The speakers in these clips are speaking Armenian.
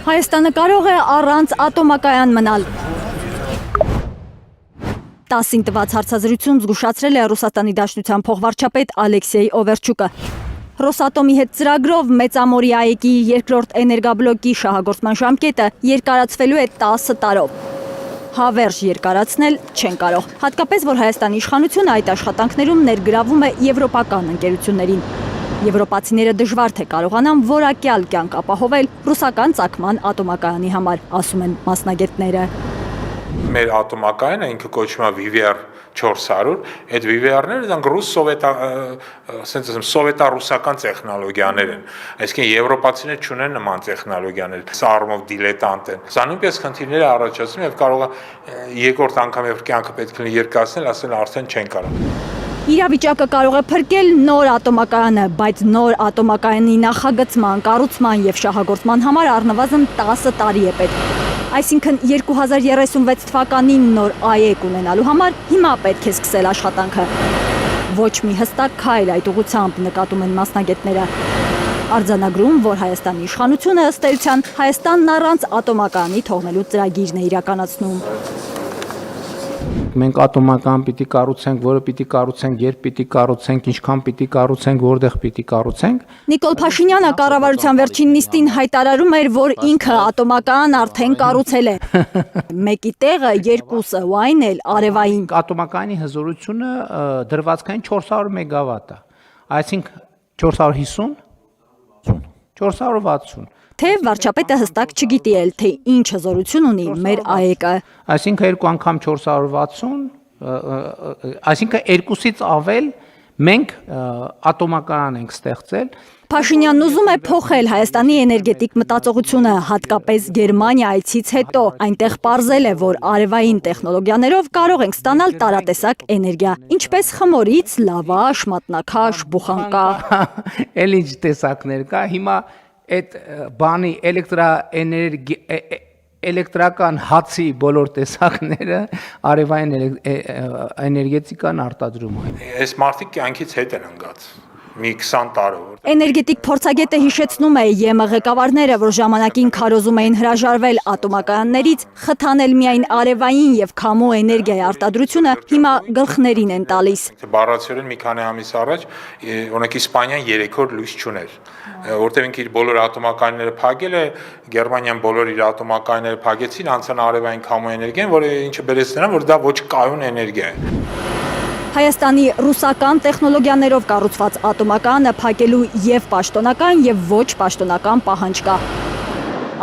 Հայաստանը կարող է առանց ատոմակայան մնալ։ 10-ին տված հարցազրույցում զգուշացրել է Ռուսաստանի Դաշնության փոխվարչապետ Ալեքսեյ Օվերչուկը։ Ռոսատոմի հետ ծրագրով Մեծամորի ԱԵԿ-ի երկրորդ էներգաբլոկի շահագործման ժամկետը երկարացվելու է 10 տարով։ Հավերժ երկարացնել չեն կարող, հատկապես որ Հայաստանի իշխանությունը այդ աշխատանքներում ներգրավում է եվրոպական ընկերություններին։ Եվրոպացիները դժվար թե կարողանան որակյալ կյանք ապահովել ռուսական ծագման ատոմակայանի համար, ասում են մասնագետները։ Մեր ատոմակայանը ինքը կոչվում է VVR 400, այդ VVR-ները դրանք սովետա-ռուսական տեխնոլոգիաներ են, այսինքն եվրոպացիները չունեն նման տեխնոլոգիաներ, սա առումով դիլետանտ են։ Սա նույնպես խնդիրներ է առաջացնում եւ կարող է երկրորդ անգամ երբ կյանքը պետք է երկարացնել, ասել արդեն չեն կարող։ Իրավիճակը կարող է փրկել նոր ատոմակայանը, բայց նոր ատոմակայանի նախագծման, կառուցման եւ շահագործման համար առնվազն 10 տարի է պետք։ Այսինքն 2036 թվականին նոր ԱԵԿ ունենալու համար հիմա պետք է սկսել աշխատանքը։ Ոչ մի հստակ քայլ այդ ուղղությամբ նկատում են մասնագետները։ Արձանագրում, որ Հայաստանի իշխանությունը ըստ էության Հայաստանն առանց ատոմակայանի թողնելու ծրագիրն է իրականացնում։ Մենք ատոմական պիտի կառուցենք, որը պիտի կառուցենք, երբ պիտի կառուցենք, ինչքան պիտի կառուցենք, որտեղ պիտի կառուցենք։ Նիկոլ Փաշինյանը կառավարության վերջին նիստին հայտարարում էր, որ ինքը ատոմական արդեն կառուցել է։ Մեկի տեղը երկուսը, ու այն էլ արևային։ Ատոմակայանի հզորությունը դրվածքային 400 մեգավատ է, այսինքն 450, 460։ Թե վարչապետը հստակ չգիտի էլ, թե ինչ հզորություն ունի մեր ԱԵԿ-ը։ Այսինքն երկու անգամ 460, այսինքն երկուսից ավել մենք ատոմակայան ենք ստեղծել։ Փաշինյանն ուզում է փոխել Հայաստանի էներգետիկ մտածողությունը, հատկապես Գերմանիա այցից հետո։ Այնտեղ պարզել է, որ արևային տեխնոլոգիաներով կարող ենք ստանալ տարատեսակ էներգիա, ինչպես խմորից, լավաշ, մատնաքաշ, բուխանկա։ Էլ ինչ տեսակներ կա, հիմա այդ բանի էլեկտրական հացի բոլոր տեսակները արևային էներգետիկան արտադրում են։ Այս մարդիկ կյանքից հետ են ընկած։ Մի 20 տարով։ Էներգետիկ փորձագետը հիշեցնում է ԵՄ ղեկավարները, որ ժամանակին քարոզում էին հրաժարվել ատոմակայաններից, խթանել միայն արևային եւ քամու էներգիայի արտադրությունը, հիմա գլխներին են տալիս։ Բառացիորեն մի քանի ամիս առաջ, օրինակ Իսպանիան 3 օր լույս չուներ, որտեղ ինքը իր բոլոր ատոմակայանները փակել է, Գերմանիան բոլոր իր ատոմակայանները փակեցին, անցան արևային քամու էներգիան, որը ինչը բերեց նրան, որ դա ոչ կայուն էներգիա է։ Հայաստանի ռուսական տեխնոլոգիաներով կառուցված ատոմակայանը փակելու եւ պաշտոնական եւ ոչ պաշտոնական պահանջ կա։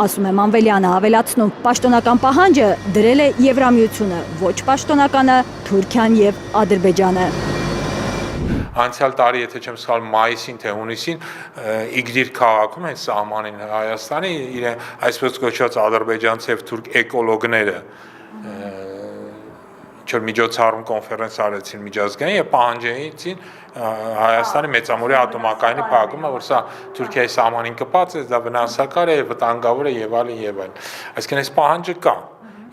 Ասում է Մանվելյանը, ավելացնում, պաշտոնական պահանջը դրել է Եվրամիությունը, ոչ պաշտոնականը Թուրքիան եւ Ադրբեջանը։ Անցյալ տարի, եթե չեմ սխալվում, մայիսին թե հունիսին Իգդիր քաղաքում են սահմանին Հայաստանի իրեն այսպես կոչված ադրբեջանցի եւ թուրք էկոլոգները միջոցառում կոնֆերանս արեցին միջազգային եւ պահանջեցին Հայաստանի Մեծամորի ատոմակայանի փակումը, որ սա Թուրքիայի սահմանին կպած է, դա վնասակար է, վտանգավոր է եւ այլն եւ այլն։ Այսինքն այս պահանջը կա։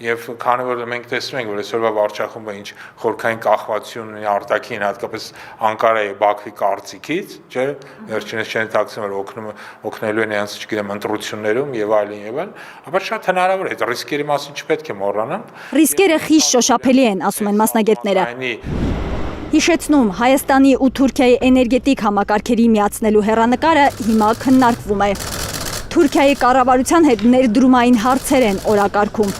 Եվ քանի որ մենք տեսնում ենք, որ այսօրվա վարչախումբը ինչ խորքային կախվածություն ունի արտաքին, հատկապես Անկարայի Բաքվի կարծիքից, չէ, վերջինս չեն տակսում, որ օգնելու են նրանց, չգիտեմ, ընտրություններում եւ այլն, ապա շատ հնարավոր է, այդ ռիսկերի մասին չպետք է մոռանանք։ Ռիսկերը խիստ շոշափելի են, ասում են մասնագետները։ Հիշեցնում, Հայաստանի ու Թուրքիայի էներգետիկ համակարգերի միացնելու հեռանկարը հիմա քննարկվում է։ Թուրքիայի կառավարության հետ ներդրումային հարցեր են օրակարգում։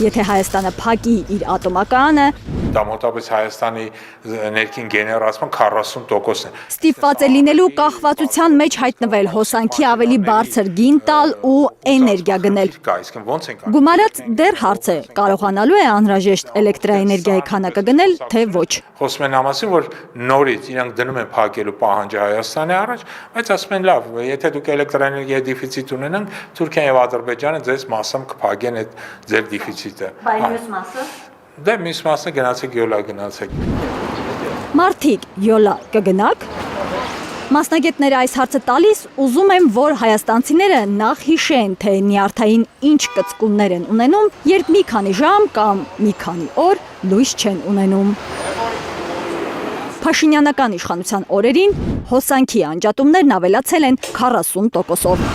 Եթե Հայաստանը փակի իր ատոմակայանը, դա մոտավորապես Հայաստանի ներքին գեներացման 40%-ն է։ Ստիպված է լինելու կախվածության մեջ հայտնվել, հոսանքի ավելի բարձր գին տալ ու էներգիա գնել։ Գումարած դեռ հարց է, կարողանալու է անհրաժեշտ էլեկտրաէներգիայի քանակը գնել, թե ոչ։ Խոսում են ամասին, որ նորից իրանք դնում են փակելու պահանջը Հայաստանի առաջ, բայց ասում են լավ, եթե դուք էլեկտրաէներգիայի դեֆիցիտ ունենանք, Թուրքիան եւ Ադրբեջանը ձեզ մասամբ կփակեն այդ ձեր դեֆիցիտը։ Բայց մյուս մասը։ Դե մյուս մասը գնացեք յոլա գնացեք։ Մարդիկ յոլա կգնաք։ Մասնագետները այս հարցը տալիս ուզում են, որ հայաստանցիները նախ հիշեն, թե նյարդային ինչ կծկուններ են ունենում, երբ մի քանի ժամ կամ մի քանի օր լույս չեն ունենում։ Փաշինյանական իշխանության օրերին հոսանքի անջատումներն ավելացել են 40%-ով։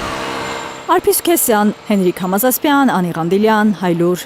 Արփիս Քեսյան, Հենրիկ Համազասպյան, Անի Ղանդիլյան, Հայլուր։